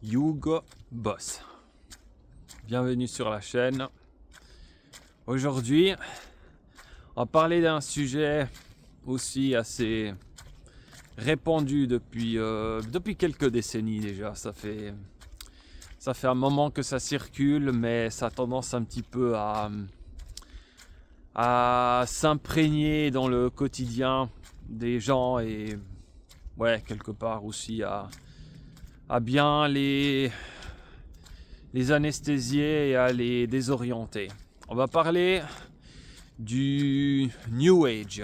Hugo Boss. Bienvenue sur la chaîne. Aujourd'hui, on va parler d'un sujet aussi assez répandu depuis quelques décennies déjà. Ça fait un moment que ça circule, mais ça a tendance un petit peu à s'imprégner dans le quotidien des gens et quelque part aussi à bien les anesthésier et à les désorienter. On va parler du New Age.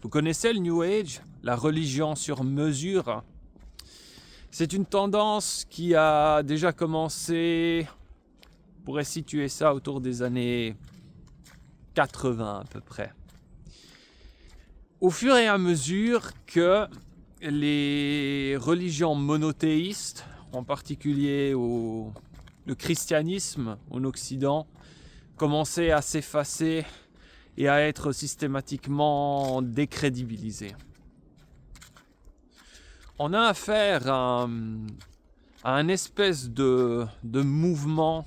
Vous connaissez le New Age, la religion sur mesure? C'est une tendance qui a déjà commencé, on pourrait situer ça autour des années 80 à peu près. Au fur et à mesure que les religions monothéistes, en particulier le christianisme en Occident, commençaient à s'effacer et à être systématiquement décrédibilisés. On a affaire à un espèce de mouvement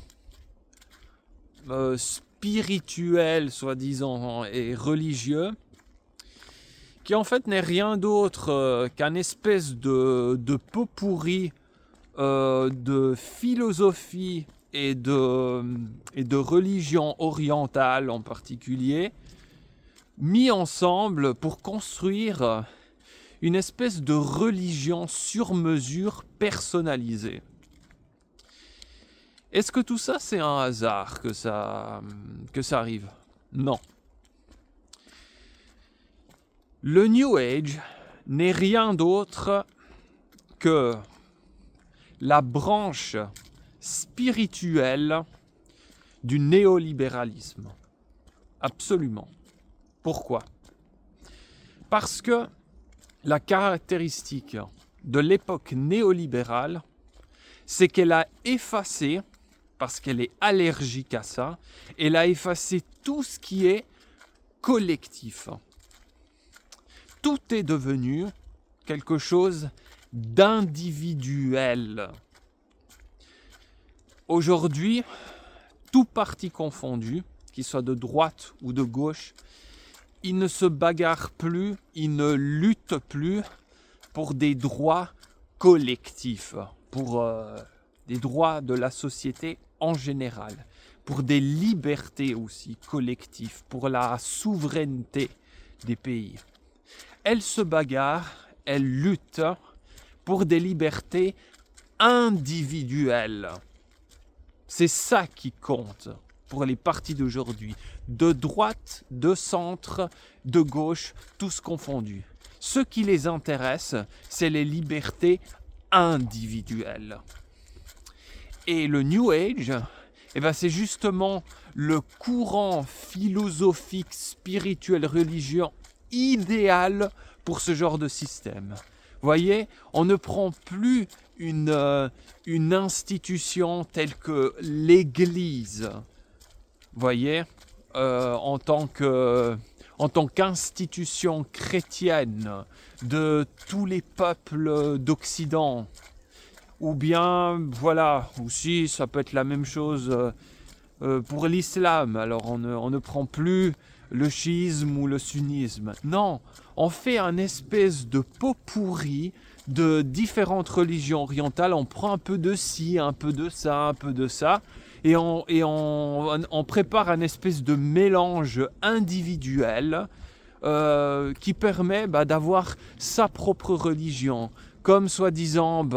spirituel, soi-disant, et religieux, qui en fait n'est rien d'autre qu'un espèce de pot pourri de philosophie et de religion orientale en particulier, mis ensemble pour construire une espèce de religion sur mesure personnalisée. Est-ce que tout ça c'est un hasard que ça arrive? Non. Le New Age n'est rien d'autre que la branche spirituelle du néolibéralisme. Absolument. Pourquoi? Parce que la caractéristique de l'époque néolibérale, c'est qu'elle a effacé, parce qu'elle est allergique à ça, elle a effacé tout ce qui est collectif. Tout est devenu quelque chose d'individuel. Aujourd'hui, tout parti confondu, qu'il soit de droite ou de gauche, il ne se bagarre plus, il ne lutte plus pour des droits collectifs, pour des droits de la société en général, pour des libertés aussi collectives, pour la souveraineté des pays. Elle se bagarre, elle lutte pour des libertés individuelles. C'est ça qui compte pour les partis d'aujourd'hui, de droite, de centre, de gauche, tous confondus. Ce qui les intéresse, c'est les libertés individuelles. Et le New Age, c'est justement le courant philosophique, spirituel, religieux idéal pour ce genre de système. Vous voyez, on ne prend plus une institution telle que l'Église, vous voyez, en tant qu'institution chrétienne de tous les peuples d'Occident, ou bien, voilà, aussi ça peut être la même chose pour l'islam. Alors on ne prend plus le chiisme ou le sunnisme. Non, on fait un espèce de pot pourri de différentes religions orientales. On prend un peu de ci, un peu de ça, un peu de ça, et on prépare un espèce de mélange individuel qui permet d'avoir sa propre religion. Comme soi-disant,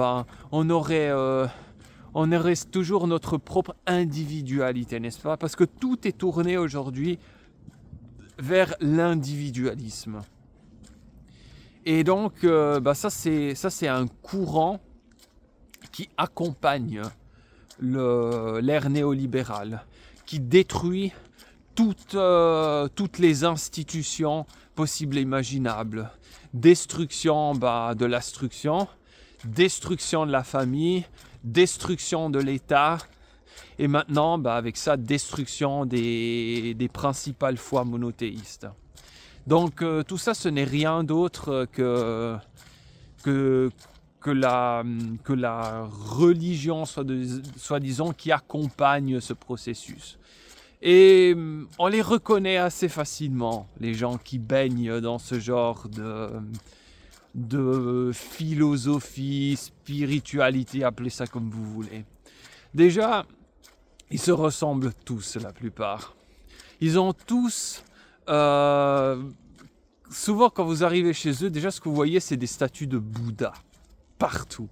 on aurait toujours notre propre individualité, n'est-ce pas? Parce que tout est tourné aujourd'hui vers l'individualisme. Et donc, ça c'est un courant qui accompagne l'ère néolibérale, qui détruit toutes les institutions possibles et imaginables. Destruction de l'instruction, destruction de la famille, destruction de l'État, et maintenant, avec ça, destruction des principales foi monothéistes. Donc tout ça, ce n'est rien d'autre que que la religion, soi-disant, qui accompagne ce processus. Et on les reconnaît assez facilement, les gens qui baignent dans ce genre de philosophie, spiritualité, appelez ça comme vous voulez. Déjà, ils se ressemblent tous, la plupart. Ils ont tous... souvent, quand vous arrivez chez eux, déjà, ce que vous voyez, c'est des statues de Bouddha. Partout.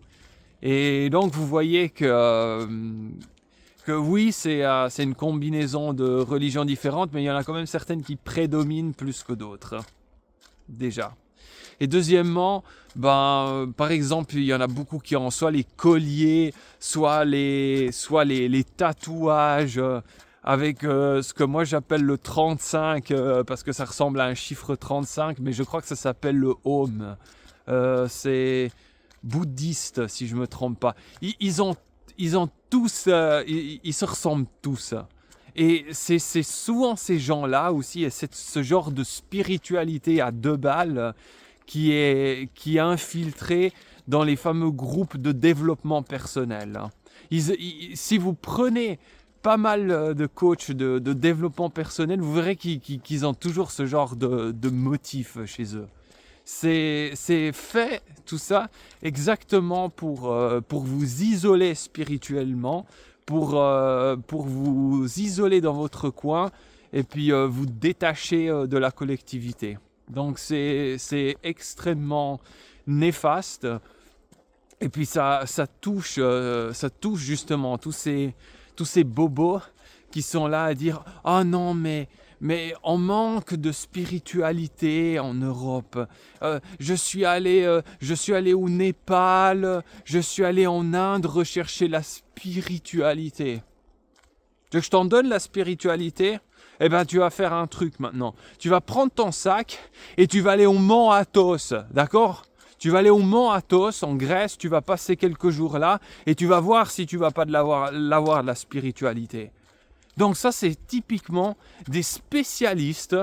Et donc, vous voyez que oui, c'est une combinaison de religions différentes, mais il y en a quand même certaines qui prédominent plus que d'autres. Déjà. Et deuxièmement, par exemple, il y en a beaucoup qui ont soit les colliers, soit les tatouages avec ce que moi j'appelle le 35, parce que ça ressemble à un chiffre 35, mais je crois que ça s'appelle le Om. C'est bouddhiste, si je ne me trompe pas. Ils ont tous, ils se ressemblent tous. Et c'est souvent ces gens-là aussi, et c'est ce genre de spiritualité à deux balles qui est infiltré dans les fameux groupes de développement personnel. Si vous prenez pas mal de coachs de développement personnel, vous verrez qu'ils ont toujours ce genre de motif chez eux. C'est fait, tout ça, exactement pour vous isoler spirituellement, pour vous isoler dans votre coin et puis vous détacher de la collectivité. Donc c'est extrêmement néfaste. Et puis ça touche justement tous ces bobos qui sont là à dire « Ah non, mais on manque de spiritualité en Europe. Je suis allé au Népal, je suis allé en Inde rechercher la spiritualité. Tu veux que je t'en donne la spiritualité ? Eh bien, tu vas faire un truc maintenant. Tu vas prendre ton sac et tu vas aller au mont Athos, d'accord ? Tu vas aller au mont Athos en Grèce, tu vas passer quelques jours là et tu vas voir si tu vas pas l'avoir de la spiritualité. Donc ça, c'est typiquement des spécialistes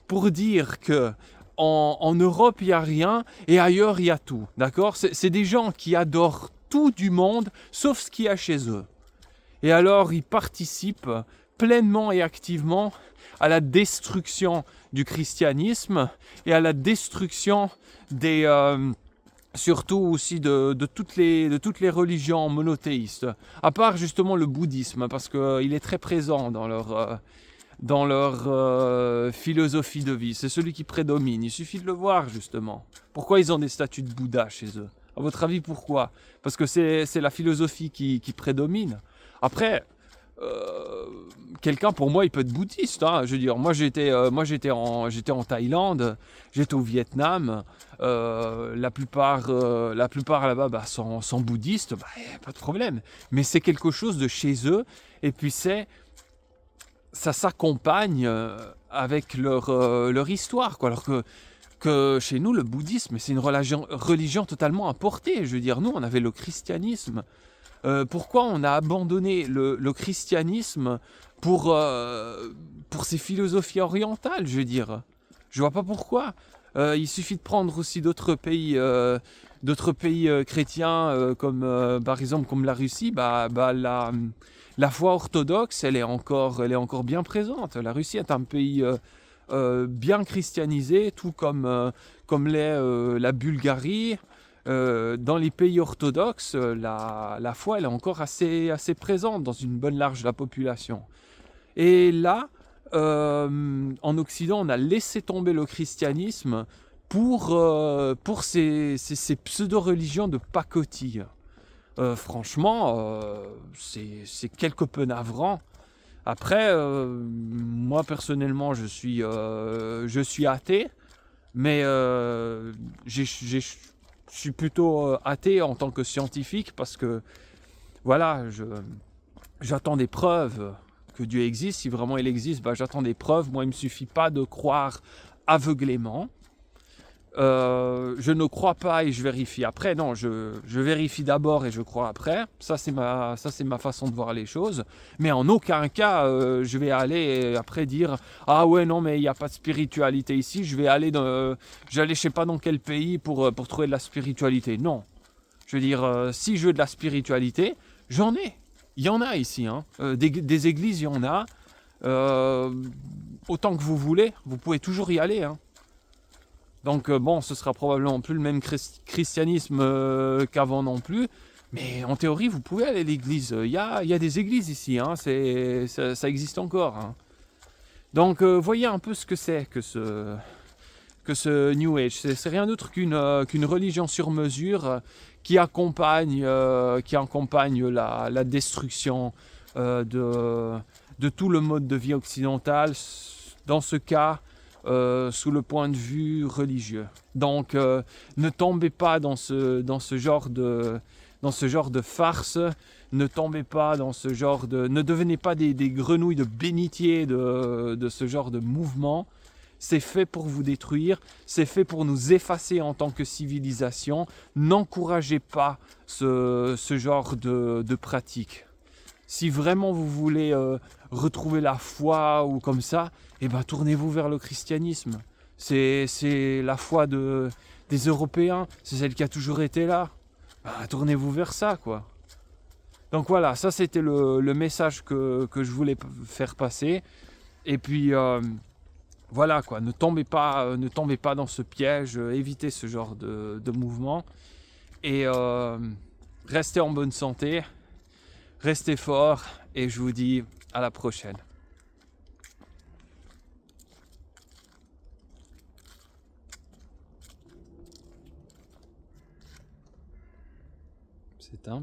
pour dire que en Europe, il n'y a rien et ailleurs, il y a tout. D'accord ? C'est des gens qui adorent tout du monde, sauf ce qu'il y a chez eux. Et alors, ils participent pleinement et activement à la destruction du christianisme et à la destruction surtout aussi de toutes les religions monothéistes, à part justement le bouddhisme, parce qu'il est très présent dans leur philosophie de vie. C'est celui qui prédomine. Il suffit de le voir, justement. Pourquoi ils ont des statues de Bouddha chez eux ? À votre avis, pourquoi ? Parce que c'est la philosophie qui prédomine. Après, quelqu'un, pour moi, il peut être bouddhiste. Hein. Je veux dire, moi j'étais en Thaïlande, j'étais au Vietnam. La plupart là-bas sont bouddhistes, pas de problème. Mais c'est quelque chose de chez eux. Et puis ça s'accompagne avec leur histoire, quoi. Alors que chez nous, le bouddhisme, c'est une religion totalement importée. Je veux dire, nous, on avait le christianisme. Pourquoi on a abandonné le christianisme pour ces philosophies orientales, je veux dire. Je vois pas pourquoi. Il suffit de prendre aussi d'autres pays chrétiens, comme par exemple comme la Russie. La foi orthodoxe, elle est encore bien présente. La Russie est un pays bien christianisé, tout comme l'est la Bulgarie. Dans les pays orthodoxes, la foi elle est encore assez présente dans une bonne large de la population. Et là, en Occident, on a laissé tomber le christianisme pour ces pseudo-religions de pacotille. Franchement, c'est quelque peu navrant. Après, moi personnellement, je suis athée, mais je suis plutôt athée en tant que scientifique parce que voilà, j'attends des preuves que Dieu existe. Si vraiment il existe, j'attends des preuves. Moi, il ne me suffit pas de croire aveuglément. Je ne crois pas et je vérifie après. Non, je vérifie d'abord et je crois après. Ça, c'est ma façon de voir les choses. Mais en aucun cas, je vais aller après dire « Ah ouais, non, mais il n'y a pas de spiritualité ici. Je vais aller je sais pas dans quel pays pour trouver de la spiritualité. » Non. Je veux dire, si je veux de la spiritualité, j'en ai. Il y en a ici. Hein. Des églises, il y en a. Autant que vous voulez, vous pouvez toujours y aller. Hein. Donc bon, ce sera probablement plus le même christianisme qu'avant non plus. Mais en théorie, vous pouvez aller à l'église. Il y a des églises ici. Hein. Ça existe encore. Hein. Donc voyez un peu ce que c'est que ce New Age. C'est rien d'autre qu'une religion sur mesure qui accompagne la destruction de tout le mode de vie occidental, dans ce cas sous le point de vue religieux. Donc ne tombez pas dans ce genre de farce, ne tombez pas dans ce genre de... Ne devenez pas des grenouilles de bénitier de ce genre de mouvement. C'est fait pour vous détruire, c'est fait pour nous effacer en tant que civilisation. N'encouragez pas ce genre de pratique. Si vraiment vous voulez retrouver la foi ou comme ça, eh ben, tournez-vous vers le christianisme. C'est la foi des Européens, c'est celle qui a toujours été là. Ben, tournez-vous vers ça, quoi. Donc voilà, ça c'était le message que je voulais faire passer. Et puis voilà quoi, ne tombez pas dans ce piège, évitez ce genre de mouvement. Et restez en bonne santé, restez fort et je vous dis à la prochaine. C'est un